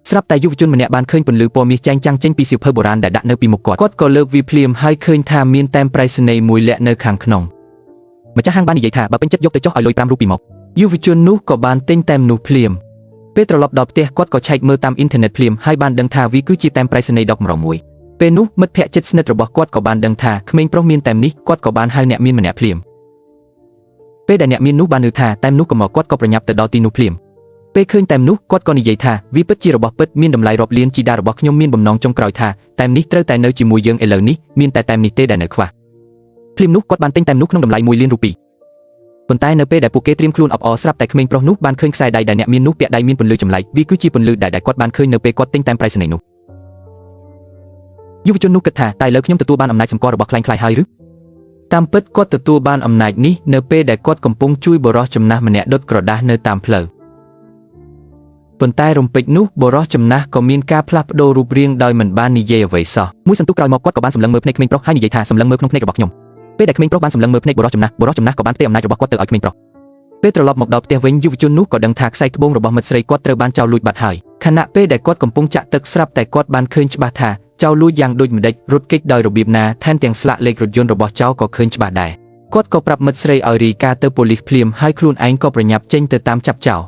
ស្រាប់តែយុវជនម្នាក់បានឃើញពន្លឺពណ៌មាសចែងចាំងចេញពីសៀវភៅបុរាណដែលដាក់នៅពីមុខគាត់ក៏លើកវាភ្លាមហើយឃើញថាមានតែមប្រៃសណីយ៍មួយលាក់នៅខាងក្នុងម្ចាស់ហាងបាននិយាយថាបើពេញចិត្តយកទៅចុះឲ្យលុយ5រូបពីមកយុវជននោះក៏បានទិញតែមនោះភ្លាមពេលត្រឡប់ដល់ផ្ទះគាត់ក៏ឆែកមើលតាមអ៊ីនធឺណិតភ្លាមហើយបានដឹងថាវាគឺជាតែមប្រៃសណីយ៍ដកម្រមួយពេលនោះមិត្តភក្តិជិតស្និទ្ធរបស់គាត់ក៏បានដឹងថាក្មេងប្រុសមានតែមនេះគាត់ក៏បានហៅអ្នកមានម្នាក់ភ្លាមពេលដែលអ្នកមាននោះបានឮថាតែមនោះក៏មកគាត់ក៏ប្រញាប់ទៅដល់ទីនោះភ្លាមពេលឃើញតែមនោះគាត់ក៏និយាយថាវាពិតជារបស់ពិតមានតម្លៃរាប់លានជីតារបស់ខ្ញុំមានបំណងចុងក្រោយថាតែមនេះត្រូវតែនៅជាមួយយើងឥឡូវនេះមានតែមនេះទេដែលនៅខ្វះភ្លាមនោះគាត់បានទិញតែមនោះក្នុងតម្លៃ1 លានរូពីប៉ុន្តែនៅពេលដែលពួកគេត្រៀមខ្លួនអបអរស្រាប់តែក្មេងប្រុសនោះបានឃើញខ្សែដៃដែលអ្នកមាននោះពាក់ដៃមានពន្លឺចម្លែកវាគឺជាពន្លឺដែលគាត់បានឃើញនៅពេលគាត់ទិញតែមប្រៃសណីយ៍នោះយុវជននោះគិតថាតែឥឡូវខ្ញុំទទួលបានអំណាចសម្គាល់របស់ខ្លែងខ្លាយហើយឬតាមពិតគាត់ទទួលបានអំណាចនេះនៅពេលដែលគាត់កំពុងជួយបុរសចំណាស់ម្នាក់ដុតក្រដាសនៅតាមផ្លូវប៉ុន្តែរំពេចនោះបុរសចំណាស់ក៏មានការផ្លាស់ប្ដូររូបរាងដោយមិនបាននិយាយអ្វីសោះមួយសន្ទុះក្រោយមកគាត់ក៏បានសម្លឹងមើលភ្នែកក្មេងប្រុសហើយនិយាយថាសម្លឹងមើលក្នុងភ្នែករបស់ខ្ញុំពេលដែលក្មេងប្រុសបានសម្លឹងមើលភ្នែកបុរសចំណាស់ក៏បានផ្ទេរអំណាចរបស់គាត់ទៅឲ្យក្មេងប្រុសពេលត្រឡប់មកដល់ផ្ទះវិញយុវជននោះក៏ដឹងថាខ្សែត្បូងរបស់មិត្តស្រីគាត់ត្រូវបានចោរលួចបាត់ហើយខណៈពេលដែលគាត់កំពុងចាក់ទឹកស្រាប់តែគាត់បានឃើញច្បាស់ថាចោរលួចយ៉ាងដូចម្ដេចរត់គេចដោយរបៀបណាថែមទាំងស្លាកលេខរថយន្តរបស់ចោរក៏ឃើញច្បាស់ដែរគាត់ក៏ប្រាប់មិត្តស្រីឲ្យរាយការណ៍ទៅប៉ូលីសភ្លាមហើយខ្លួនឯងក៏ប្រញាប់ចេញទៅតាមចាប់ចោរ